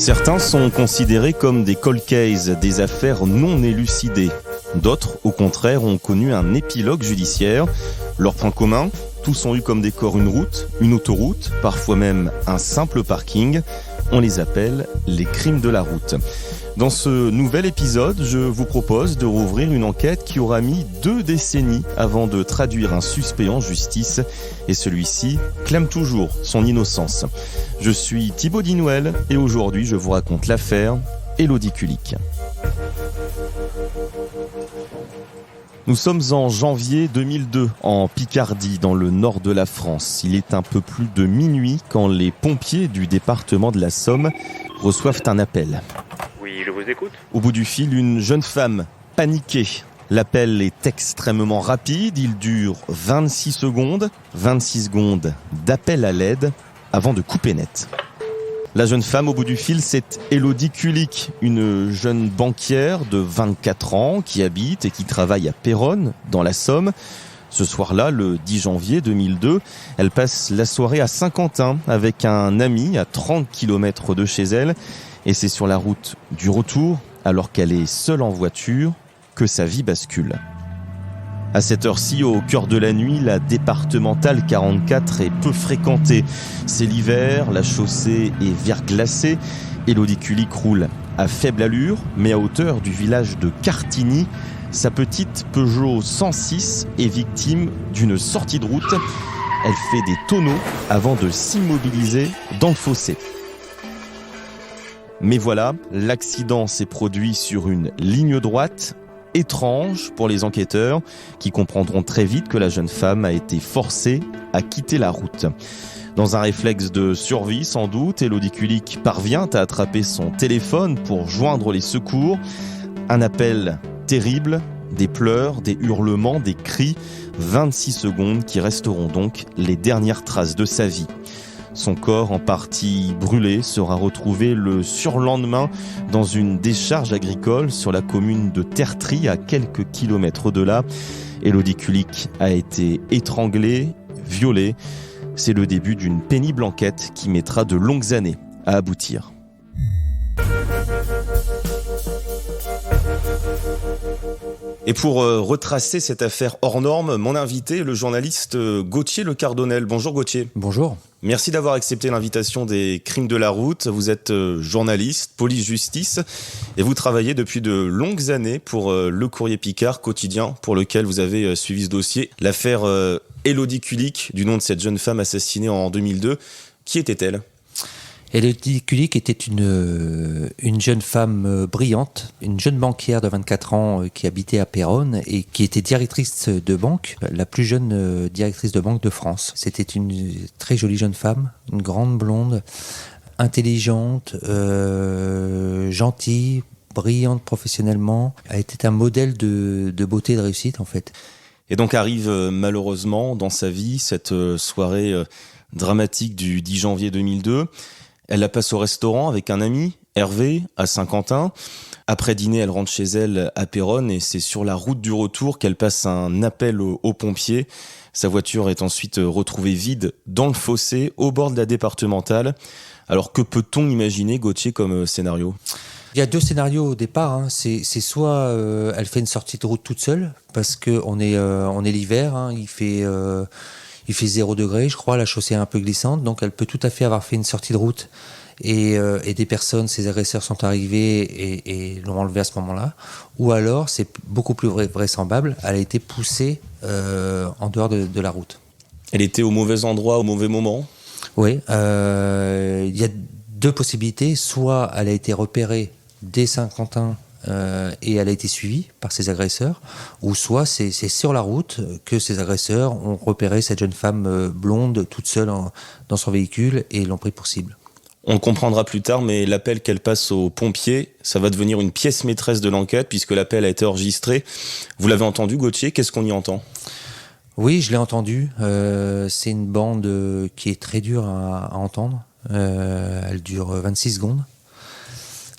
Certains sont considérés comme des cold cases, des affaires non élucidées. D'autres, au contraire, ont connu un épilogue judiciaire. Leur point commun, tous ont eu comme décor une route, une autoroute, parfois même un simple parking. On les appelle les crimes de la route. Dans ce nouvel épisode, je vous propose de rouvrir une enquête qui aura mis 2 décennies avant de traduire un suspect en justice. Et celui-ci clame toujours son innocence. Je suis Thibaut Dinouel et aujourd'hui je vous raconte l'affaire Élodie Kulik. Nous sommes en janvier 2002, en Picardie, dans le nord de la France. Il est un peu plus de minuit quand les pompiers du département de la Somme reçoivent un appel. Oui, je vous écoute. Au bout du fil, une jeune femme, paniquée. L'appel est extrêmement rapide, il dure 26 secondes d'appel à l'aide avant de couper net. La jeune femme au bout du fil, c'est Élodie Kulik, une jeune banquière de 24 ans qui habite et qui travaille à Péronne, dans la Somme. Ce soir-là, le 10 janvier 2002, elle passe la soirée à Saint-Quentin avec un ami à 30 km de chez elle. Et c'est sur la route du retour, alors qu'elle est seule en voiture, que sa vie bascule. À cette heure-ci, au cœur de la nuit, la départementale 44 est peu fréquentée. C'est l'hiver, la chaussée est verglacée. Élodie Kulik roule à faible allure, mais à hauteur du village de Cartigny. Sa petite Peugeot 106 est victime d'une sortie de route. Elle fait des tonneaux avant de s'immobiliser dans le fossé. Mais voilà, l'accident s'est produit sur une ligne droite, étrange pour les enquêteurs, qui comprendront très vite que la jeune femme a été forcée à quitter la route. Dans un réflexe de survie, sans doute, Élodie Kulik parvient à attraper son téléphone pour joindre les secours. Un appel terrible, des pleurs, des hurlements, des cris, 26 secondes qui resteront donc les dernières traces de sa vie. Son corps, en partie brûlé, sera retrouvé le surlendemain dans une décharge agricole sur la commune de Tertry, à quelques kilomètres de là. Élodie Kulik a été étranglée, violée. C'est le début d'une pénible enquête qui mettra de longues années à aboutir. Et pour retracer cette affaire hors norme, mon invité, le journaliste Gauthier Le Cardonnel. Bonjour Gauthier. Bonjour. Merci d'avoir accepté l'invitation des crimes de la route. Vous êtes journaliste, police-justice, et vous travaillez depuis de longues années pour Le Courrier Picard, quotidien pour lequel vous avez suivi ce dossier. L'affaire Élodie Kulik, du nom de cette jeune femme assassinée en 2002. Qui était-elle ? Élodie Kulik était une jeune femme brillante, une jeune banquière de 24 ans qui habitait à Péronne et qui était directrice de banque, la plus jeune directrice de banque de France. C'était une très jolie jeune femme, une grande blonde, intelligente, gentille, brillante professionnellement. Elle était un modèle de beauté et de réussite en fait. Et donc arrive malheureusement dans sa vie cette soirée dramatique du 10 janvier 2002. Elle la passe au restaurant avec un ami, Hervé, à Saint-Quentin. Après dîner, elle rentre chez elle à Péronne et c'est sur la route du retour qu'elle passe un appel aux pompiers. Sa voiture est ensuite retrouvée vide dans le fossé au bord de la départementale. Alors que peut-on imaginer, Gauthier, comme scénario ? Il y a 2 scénarios au départ. C'est soit elle fait une sortie de route toute seule parce que on est l'hiver. Il fait 0 degré, je crois, la chaussée est un peu glissante, donc elle peut tout à fait avoir fait une sortie de route et des personnes, ses agresseurs sont arrivés et l'ont enlevée à ce moment-là. Ou alors, c'est beaucoup plus vraisemblable, elle a été poussée en dehors de la route. Elle était au mauvais endroit, au mauvais moment ? Oui, il y a 2 possibilités. Soit elle a été repérée dès Saint-Quentin et elle a été suivie par ses agresseurs, ou soit c'est sur la route que ses agresseurs ont repéré cette jeune femme blonde toute seule dans son véhicule et l'ont pris pour cible. On le comprendra plus tard, mais l'appel qu'elle passe aux pompiers, ça va devenir une pièce maîtresse de l'enquête puisque l'appel a été enregistré. Vous l'avez entendu, Gauthier, qu'est-ce qu'on y entend ? Oui, je l'ai entendu. C'est une bande qui est très dure à entendre. Elle dure 26 secondes.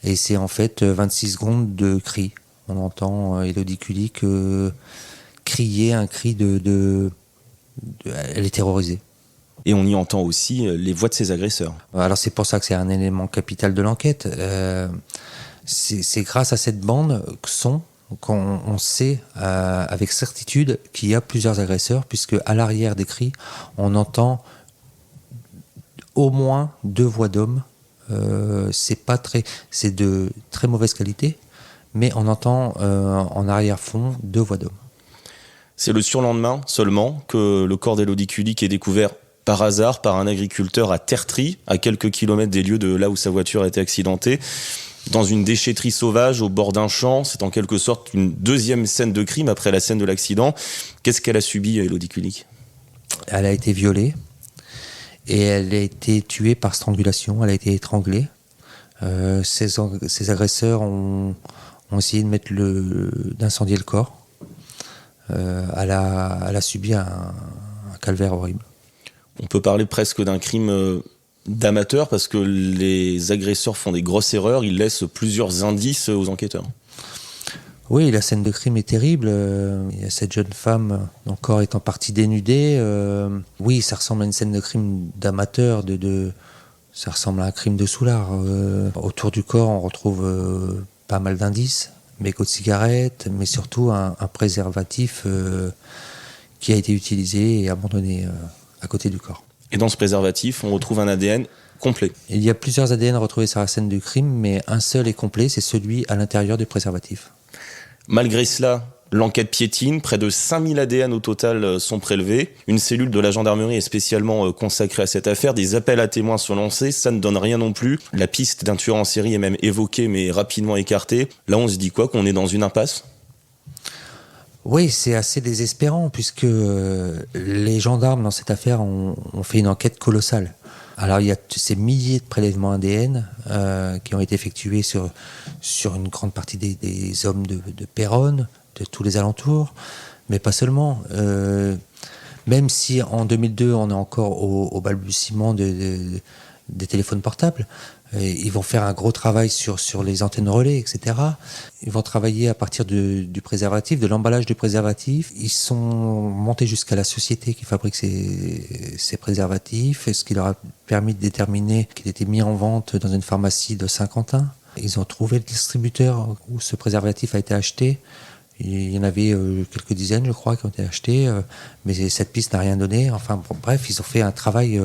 Et c'est en fait 26 secondes de cris. On entend Élodie Kulik crier un cri elle est terrorisée. Et on y entend aussi les voix de ses agresseurs. Alors c'est pour ça que c'est un élément capital de l'enquête. C'est grâce à cette bande qu'on sait avec certitude qu'il y a plusieurs agresseurs, puisque à l'arrière des cris, on entend au moins 2 voix d'hommes. C'est de très mauvaise qualité, mais on entend en arrière-fond 2 voix d'hommes. C'est le surlendemain seulement que le corps d'Élodie Kulik est découvert par hasard par un agriculteur à Tertry, à quelques kilomètres des lieux de là où sa voiture a été accidentée, dans une déchetterie sauvage au bord d'un champ. C'est en quelque sorte une deuxième scène de crime après la scène de l'accident. Qu'est-ce qu'elle a subi, Élodie Kulik ? Elle a été violée et elle a été tuée par strangulation, elle a été étranglée. Ses agresseurs ont essayé d'incendier le corps. Elle a subi un calvaire horrible. On peut parler presque d'un crime d'amateur parce que les agresseurs font des grosses erreurs, ils laissent plusieurs indices aux enquêteurs. Oui, la scène de crime est terrible. Il y a cette jeune femme, son corps est en partie dénudé. Oui, ça ressemble à une scène de crime d'amateur, ça ressemble à un crime de soulard. Autour du corps, on retrouve pas mal d'indices, mégots de cigarettes, mais surtout un préservatif qui a été utilisé et abandonné à côté du corps. Et dans ce préservatif, on retrouve un ADN complet. Il y a plusieurs ADN retrouvés sur la scène du crime, mais un seul est complet, c'est celui à l'intérieur du préservatif. Malgré cela, l'enquête piétine, près de 5000 ADN au total sont prélevés. Une cellule de la gendarmerie est spécialement consacrée à cette affaire. Des appels à témoins sont lancés, ça ne donne rien non plus. La piste d'un tueur en série est même évoquée, mais rapidement écartée. Là, on se dit quoi ? Qu'on est dans une impasse ? Oui, c'est assez désespérant, puisque les gendarmes dans cette affaire ont fait une enquête colossale. Alors il y a ces milliers de prélèvements ADN qui ont été effectués sur une grande partie des hommes de Péronne, de tous les alentours, mais pas seulement. Même si en 2002 on est encore au balbutiement des téléphones portables, ils vont faire un gros travail sur les antennes relais, etc. Ils vont travailler à partir du préservatif, de l'emballage du préservatif. Ils sont montés jusqu'à la société qui fabrique ces préservatifs, ce qui leur a permis de déterminer qu'il était mis en vente dans une pharmacie de Saint-Quentin. Ils ont trouvé le distributeur où ce préservatif a été acheté. Il y en avait quelques dizaines, je crois, qui ont été achetés, mais cette piste n'a rien donné. Enfin, bref, ils ont fait un travail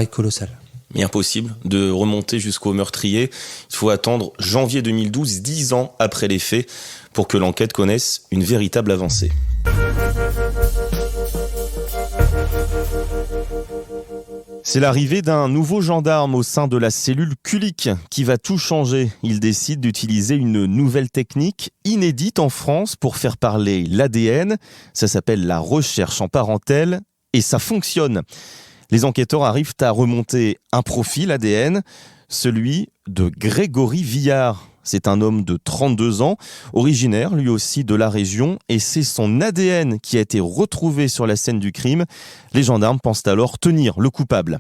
colossal. Mais impossible de remonter jusqu'au meurtrier. Il faut attendre janvier 2012, 10 ans après les faits, pour que l'enquête connaisse une véritable avancée. C'est l'arrivée d'un nouveau gendarme au sein de la cellule Kulik qui va tout changer. Il décide d'utiliser une nouvelle technique inédite en France pour faire parler l'ADN. Ça s'appelle la recherche en parentèle et ça fonctionne. Les enquêteurs arrivent à remonter un profil ADN, celui de Grégory Villard. C'est un homme de 32 ans, originaire lui aussi de la région, et c'est son ADN qui a été retrouvé sur la scène du crime. Les gendarmes pensent alors tenir le coupable.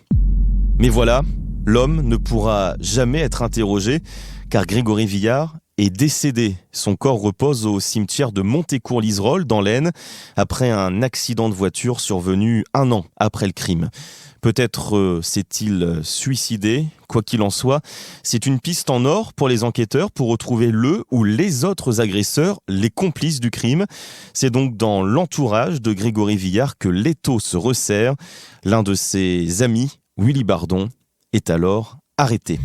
Mais voilà, l'homme ne pourra jamais être interrogé, car Grégory Villard est décédé. Son corps repose au cimetière de Montécourt-Liserolles, dans l'Aisne, après un accident de voiture survenu 1 an après le crime. Peut-être s'est-il suicidé. Quoi qu'il en soit, c'est une piste en or pour les enquêteurs pour retrouver le ou les autres agresseurs, les complices du crime. C'est donc dans l'entourage de Grégory Villard que l'étau se resserre. L'un de ses amis, Willy Bardon, est alors arrêté.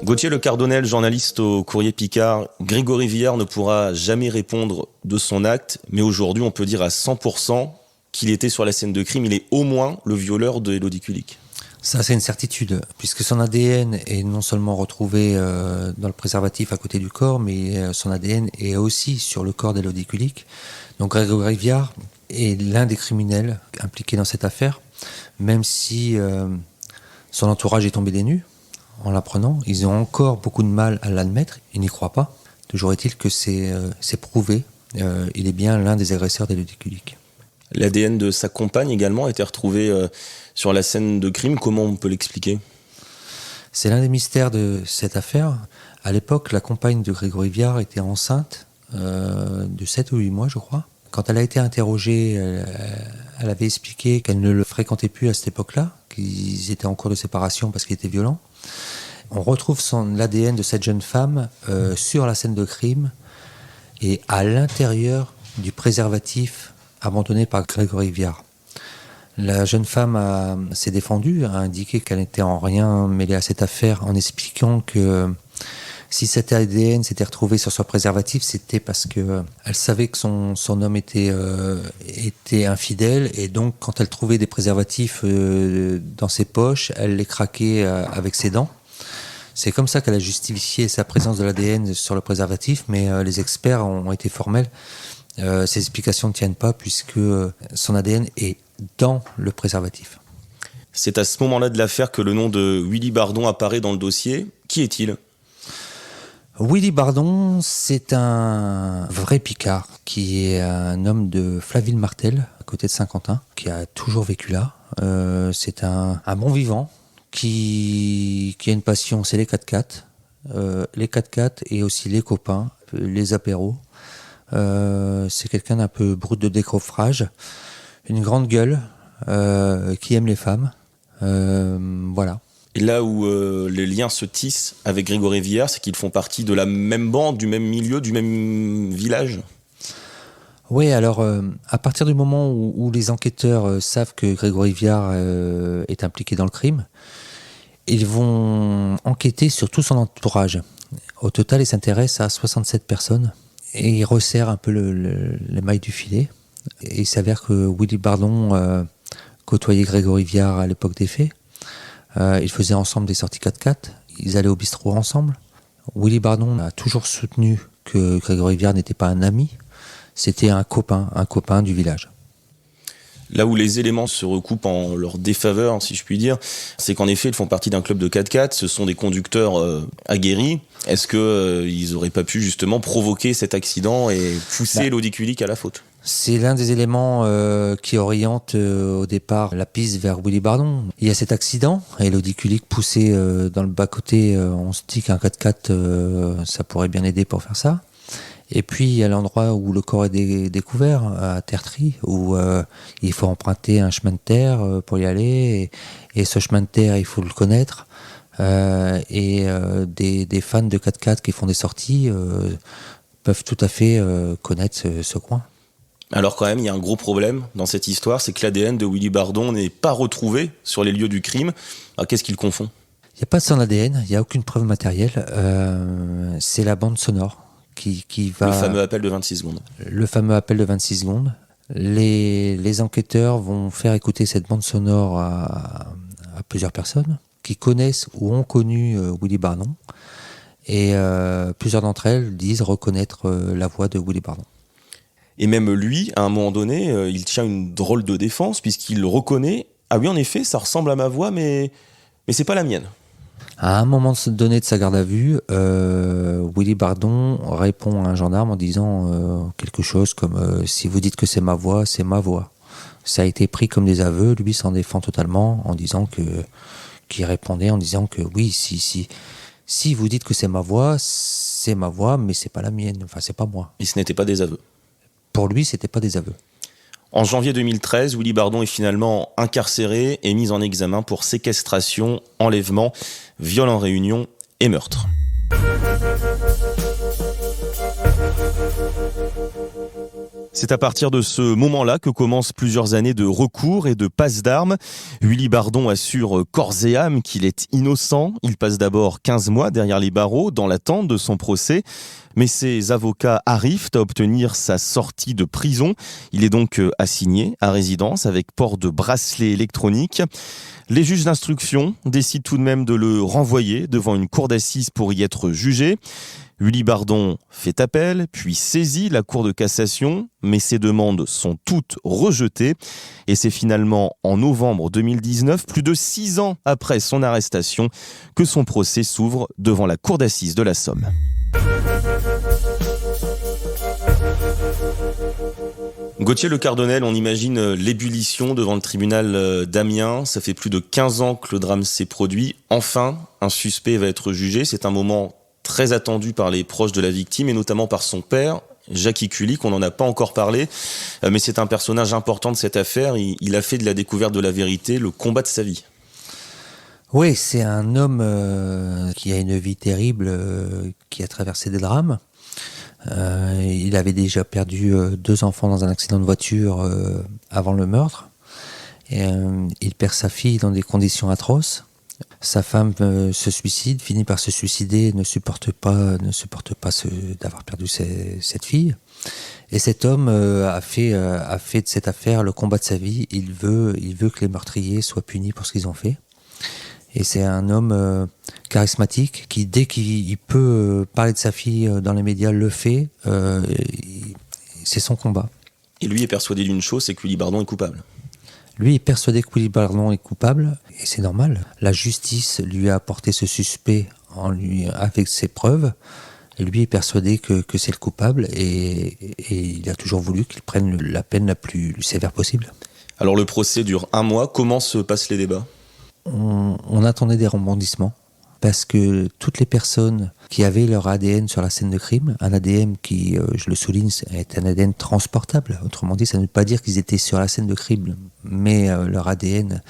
Gauthier Le Cardonnel, journaliste au Courrier Picard, Grégory Villard ne pourra jamais répondre de son acte, mais aujourd'hui on peut dire à 100% qu'il était sur la scène de crime, il est au moins le violeur de Élodie Kulik. Ça, c'est une certitude, puisque son ADN est non seulement retrouvé dans le préservatif à côté du corps, mais son ADN est aussi sur le corps d'Élodie Kulik. Donc Grégory Villard est l'un des criminels impliqués dans cette affaire, même si son entourage est tombé des nues en l'apprenant. Ils ont encore beaucoup de mal à l'admettre, ils n'y croient pas. Toujours est-il que c'est prouvé, il est bien l'un des agresseurs d'Élodie Kulik. L'ADN de sa compagne également a été retrouvé sur la scène de crime. Comment on peut l'expliquer ? C'est l'un des mystères de cette affaire. À l'époque, la compagne de Grégory Villard était enceinte de 7 ou 8 mois, je crois. Quand elle a été interrogée, elle avait expliqué qu'elle ne le fréquentait plus à cette époque-là, qu'ils étaient en cours de séparation parce qu'il était violent. On retrouve l'ADN de cette jeune femme sur la scène de crime et à l'intérieur du préservatif abandonné par Grégory Viard. La jeune femme s'est défendue, a indiqué qu'elle n'était en rien mêlée à cette affaire en expliquant que si cet ADN s'était retrouvé sur son préservatif, c'était parce que elle savait que son homme était infidèle et donc quand elle trouvait des préservatifs dans ses poches, elle les craquait avec ses dents. C'est comme ça qu'elle a justifié sa présence de l'ADN sur le préservatif, mais les experts ont été formels. Ces explications ne tiennent pas puisque son ADN est dans le préservatif. C'est à ce moment-là de l'affaire que le nom de Willy Bardon apparaît dans le dossier. Qui est-il ? Willy Bardon, c'est un vrai Picard qui est un homme de Flaville-Martel, à côté de Saint-Quentin, qui a toujours vécu là. C'est un bon vivant qui a une passion, c'est les 4x4. Les 4x4 et aussi les copains, les apéros. C'est quelqu'un d'un peu brut de décoffrage, une grande gueule, qui aime les femmes. Voilà. Et là où les liens se tissent avec Grégory Viard, c'est qu'ils font partie de la même bande, du même milieu, du même village. Oui, alors à partir du moment où les enquêteurs savent que Grégory Viard est impliqué dans le crime, ils vont enquêter sur tout son entourage. Au total, ils s'intéressent à 67 personnes et ils resserrent un peu les mailles du filet. Et il s'avère que Willy Bardon côtoyait Grégory Viard à l'époque des faits. Ils faisaient ensemble des sorties 4x4, ils allaient au bistrot ensemble. Willy Bardon a toujours soutenu que Grégory Viard n'était pas un ami, c'était un copain du village. Là où les éléments se recoupent en leur défaveur, si je puis dire, c'est qu'en effet, ils font partie d'un club de 4x4, ce sont des conducteurs aguerris. Est-ce qu'ils n'auraient pas pu justement provoquer cet accident et pousser l'Audi Quilic à la faute ? C'est l'un des éléments qui oriente au départ la piste vers Willy Bardon. Il y a cet accident et l'Audi Quilic poussé dans le bas-côté, on se dit qu'un 4x4 ça pourrait bien aider pour faire ça. Et puis il y a l'endroit où le corps est découvert, à Tertry, où il faut emprunter un chemin de terre pour y aller. Et ce chemin de terre, il faut le connaître. Des fans de 4x4 qui font des sorties peuvent tout à fait connaître ce coin. Alors quand même, il y a un gros problème dans cette histoire, c'est que l'ADN de Willy Bardon n'est pas retrouvé sur les lieux du crime. Alors qu'est-ce qu'il confond ? Il n'y a pas de son ADN, il n'y a aucune preuve matérielle. C'est la bande sonore qui va... Le fameux appel de 26 secondes. Le fameux appel de 26 secondes. Les enquêteurs vont faire écouter cette bande sonore à plusieurs personnes qui connaissent ou ont connu Willy Bardon. Et plusieurs d'entre elles disent reconnaître la voix de Willy Bardon. Et même lui, à un moment donné, il tient une drôle de défense puisqu'il reconnaît « Ah oui, en effet, ça ressemble à ma voix, mais c'est pas la mienne ». À un moment donné de sa garde à vue, Willy Bardon répond à un gendarme en disant quelque chose comme si vous dites que c'est ma voix, c'est ma voix. Ça a été pris comme des aveux, lui s'en défend totalement en disant qu'il répondait en disant que oui, si vous dites que c'est ma voix, mais c'est pas la mienne, enfin c'est pas moi. Et ce n'était pas des aveux. Pour lui, c'était pas des aveux. En janvier 2013, Willy Bardon est finalement incarcéré et mis en examen pour séquestration, enlèvement, viol en réunion et meurtre. C'est à partir de ce moment-là que commencent plusieurs années de recours et de passe d'armes. Willy Bardon assure corps et âme qu'il est innocent. Il passe d'abord 15 mois derrière les barreaux dans l'attente de son procès. Mais ses avocats arrivent à obtenir sa sortie de prison. Il est donc assigné à résidence avec port de bracelet électronique. Les juges d'instruction décident tout de même de le renvoyer devant une cour d'assises pour y être jugé. Willy Bardon fait appel, puis saisit la Cour de cassation, mais ses demandes sont toutes rejetées. Et c'est finalement en novembre 2019, plus de 6 ans après son arrestation, que son procès s'ouvre devant la Cour d'assises de la Somme. Gauthier Le Cardonnel, on imagine l'ébullition devant le tribunal d'Amiens. Ça fait plus de 15 ans que le drame s'est produit. Enfin, un suspect va être jugé. C'est un moment très attendu par les proches de la victime et notamment par son père. Jackie Kulik, on n'en a pas encore parlé, mais c'est un personnage important de cette affaire. Il a fait de la découverte de la vérité le combat de sa vie. Oui, c'est un homme qui a une vie terrible, qui a traversé des drames. Il avait déjà perdu 2 enfants dans un accident de voiture avant le meurtre. Et, il perd sa fille dans des conditions atroces. Sa femme se suicide, finit par se suicider, ne supporte pas d'avoir perdu cette fille. Et cet homme a fait de cette affaire le combat de sa vie. Il veut que les meurtriers soient punis pour ce qu'ils ont fait. Et c'est un homme charismatique qui, dès qu'il peut parler de sa fille dans les médias, le fait. C'est son combat. Et lui est persuadé d'une chose, c'est que Willy Bardon est coupable. Lui est persuadé que Willy Bardon est coupable, et c'est normal. La justice lui a apporté ce suspect avec ses preuves, et lui est persuadé que c'est le coupable, et il a toujours voulu qu'il prenne la peine la plus sévère possible. Alors le procès dure 1 mois, comment se passent les débats ? On attendait des rebondissements, parce que toutes les personnes qui avaient leur ADN sur la scène de crime, un ADN qui, je le souligne, est un ADN transportable. Autrement dit, ça ne veut pas dire qu'ils étaient sur la scène de crime, mais leur ADN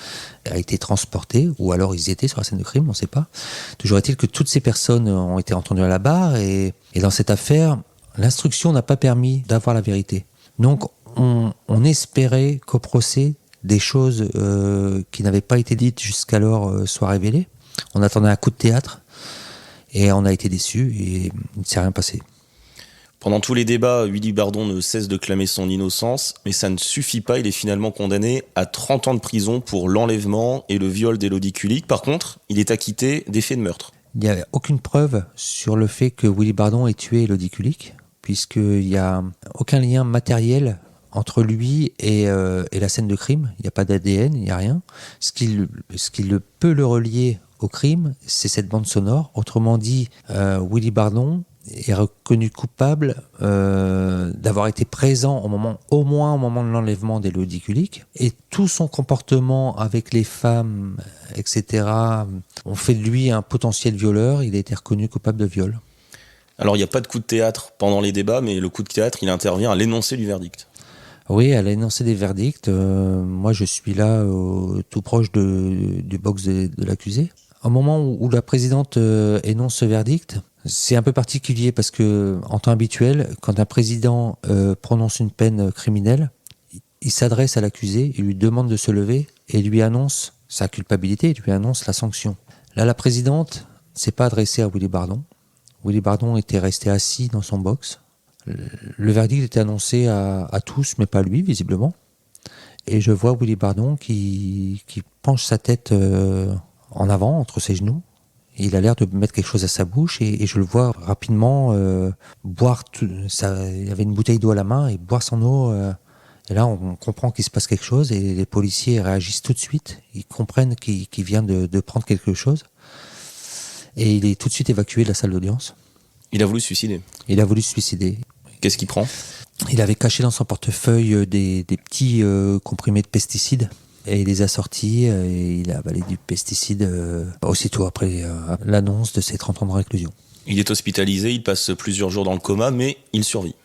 a été transporté, ou alors ils étaient sur la scène de crime, on ne sait pas. Toujours est-il que toutes ces personnes ont été entendues à la barre, et dans cette affaire, l'instruction n'a pas permis d'avoir la vérité. Donc, on espérait qu'au procès, des choses qui n'avaient pas été dites jusqu'alors soient révélées. On attendait un coup de théâtre et on a été déçus et il ne s'est rien passé. Pendant tous les débats, Willy Bardon ne cesse de clamer son innocence, mais ça ne suffit pas. Il est finalement condamné à 30 ans de prison pour l'enlèvement et le viol d'Élodie Kulik. Par contre, il est acquitté des faits de meurtre. Il n'y a aucune preuve sur le fait que Willy Bardon ait tué Élodie Kulik, puisqu'il n'y a aucun lien matériel entre lui et la scène de crime. Il n'y a pas d'ADN, il n'y a rien. Ce qui peut le relier au crime, c'est cette bande sonore. Autrement dit, Willy Bardon est reconnu coupable d'avoir été présent au moins au moment de l'enlèvement d'Élodie Kulik. Et tout son comportement avec les femmes, etc., ont fait de lui un potentiel violeur. Il a été reconnu coupable de viol. Alors, il n'y a pas de coup de théâtre pendant les débats, mais le coup de théâtre, il intervient à l'énoncé du verdict. Oui, à l'énoncé des verdicts. Moi, je suis là tout proche du box de l'accusé. Au moment où la présidente énonce ce verdict, c'est un peu particulier parce que, en temps habituel, quand un président prononce une peine criminelle, il s'adresse à l'accusé, il lui demande de se lever et lui annonce sa culpabilité, il lui annonce la sanction. Là, la présidente s'est pas adressée à Willy Bardon. Willy Bardon était resté assis dans son box. Le verdict était annoncé à tous, mais pas lui, visiblement. Et je vois Willy Bardon qui penche sa tête en avant, entre ses genoux. Et il a l'air de mettre quelque chose à sa bouche et je le vois rapidement boire. Il y avait une bouteille d'eau à la main et boire son eau. Et là, on comprend qu'il se passe quelque chose et les policiers réagissent tout de suite. Ils comprennent qu'il vient de prendre quelque chose. Et il est tout de suite évacué de la salle d'audience. Il a voulu se suicider. Il a voulu se suicider. Qu'est-ce qu'il prend ? Il avait caché dans son portefeuille des petits comprimés de pesticides et il les a sortis et il a avalé du pesticide aussitôt après l'annonce de ses 30 ans de réclusion. Il est hospitalisé, il passe plusieurs jours dans le coma, mais il survit.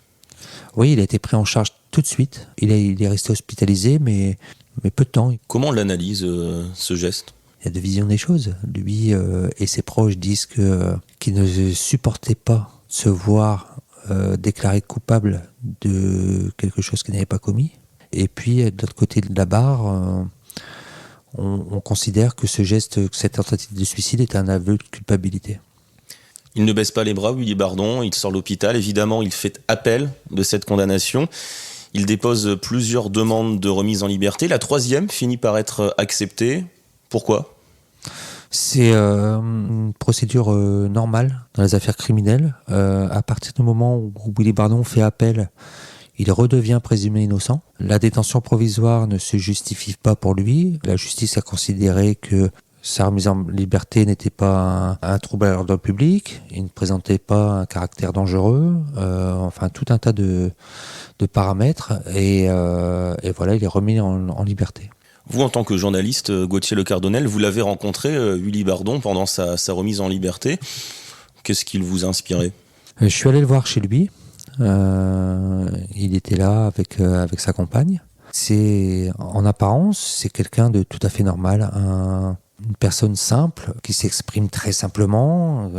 Oui, il a été pris en charge tout de suite. Il est resté hospitalisé, mais peu de temps. Comment on l'analyse, ce geste ? Il y a deux visions des choses. Lui et ses proches disent qu'il ne supportait pas se voir déclaré coupable de quelque chose qu'il n'avait pas commis. Et puis, de l'autre côté de la barre, on considère que ce geste, que cette tentative de suicide est un aveu de culpabilité. Il ne baisse pas les bras, Willy Bardon, il sort de l'hôpital. Évidemment, il fait appel de cette condamnation. Il dépose plusieurs demandes de remise en liberté. La troisième finit par être acceptée. Pourquoi ? C'est une procédure normale dans les affaires criminelles. À partir du moment où Willy Bardon fait appel, il redevient présumé innocent. La détention provisoire ne se justifie pas pour lui. La justice a considéré que sa remise en liberté n'était pas un trouble à l'ordre public. Il ne présentait pas un caractère dangereux. Enfin, tout un tas de paramètres. Et voilà, il est remis en liberté. Vous, en tant que journaliste, Gauthier Le Cardonnel, vous l'avez rencontré, Willy Bardon, pendant sa remise en liberté. Qu'est-ce qu'il vous a inspiré ? Je suis allé le voir chez lui. Il était là avec sa compagne. En apparence, c'est quelqu'un de tout à fait normal, une personne simple, qui s'exprime très simplement,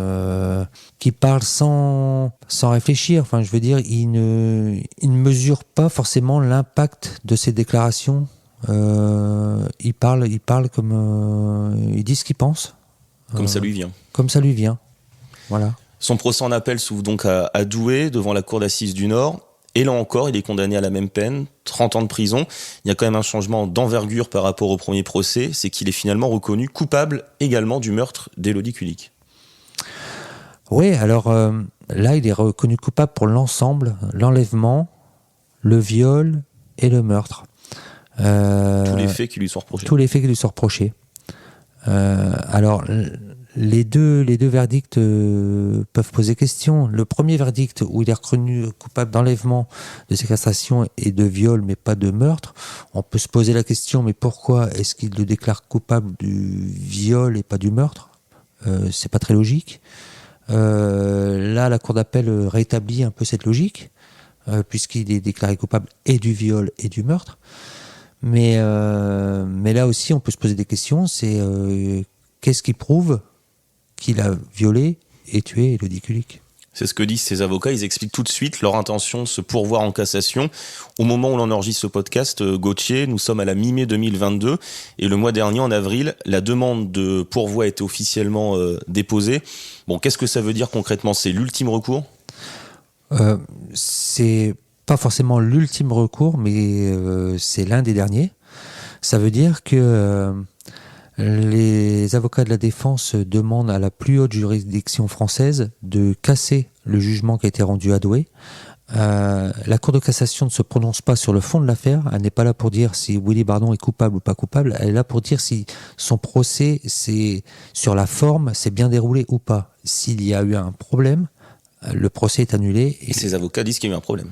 qui parle sans réfléchir. Enfin, je veux dire, il ne mesure pas forcément l'impact de ses déclarations. Il parle comme il dit ce qu'il pense. Comme ça lui vient. Comme ça lui vient. Voilà. Son procès en appel s'ouvre donc à Douai, devant la cour d'assises du Nord. Et là encore, il est condamné à la même peine, 30 ans de prison. Il y a quand même un changement d'envergure par rapport au premier procès, c'est qu'il est finalement reconnu coupable également du meurtre d'Élodie Kulik. Oui, alors là, il est reconnu coupable pour l'ensemble, l'enlèvement, le viol et le meurtre. Tous les faits qui lui sont reprochés. Tous les faits qui lui sont reprochés. Alors, les deux verdicts peuvent poser question. Le premier verdict, où il est reconnu coupable d'enlèvement, de séquestration et de viol, mais pas de meurtre, on peut se poser la question, mais pourquoi est-ce qu'il le déclare coupable du viol et pas du meurtre ? C'est pas très logique. Là, la cour d'appel rétablit un peu cette logique, puisqu'il est déclaré coupable et du viol et du meurtre. Mais là aussi, on peut se poser des questions. C'est qu'est-ce qui prouve qu'il a violé et tué Élodie Kulik ? C'est ce que disent ses avocats. Ils expliquent tout de suite leur intention de se pourvoir en cassation. Au moment où l'on enregistre ce podcast, Gauthier, nous sommes à la mi-mai 2022. Et le mois dernier, en avril, la demande de pourvoi a été officiellement déposée. Bon, qu'est-ce que ça veut dire concrètement ? C'est l'ultime recours ? C'est pas forcément l'ultime recours, mais c'est l'un des derniers. Ça veut dire que les avocats de la défense demandent à la plus haute juridiction française de casser le jugement qui a été rendu à Douai. La Cour de cassation ne se prononce pas sur le fond de l'affaire. Elle n'est pas là pour dire si Willy Bardon est coupable ou pas coupable. Elle est là pour dire si son procès, sur la forme, s'est bien déroulé ou pas. S'il y a eu un problème, le procès est annulé. Et ses avocats disent qu'il y a eu un problème.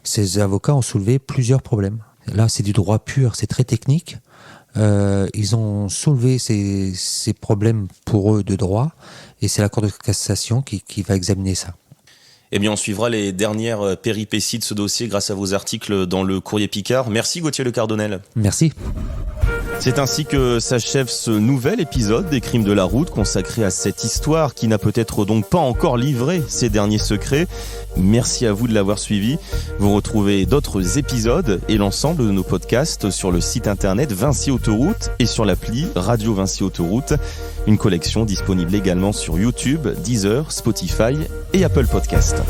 Ces avocats ont soulevé plusieurs problèmes. Là, c'est du droit pur, c'est très technique. Ils ont soulevé ces problèmes pour eux de droit, et c'est la Cour de cassation qui va examiner ça. Eh bien, on suivra les dernières péripéties de ce dossier grâce à vos articles dans le Courrier Picard. Merci Gauthier Le Cardonnel. Merci. C'est ainsi que s'achève ce nouvel épisode des Crimes de la route consacré à cette histoire qui n'a peut-être donc pas encore livré ses derniers secrets. Merci à vous de l'avoir suivi. Vous retrouvez d'autres épisodes et l'ensemble de nos podcasts sur le site internet Vinci Autoroute et sur l'appli Radio Vinci Autoroute. Une collection disponible également sur YouTube, Deezer, Spotify et Apple Podcasts.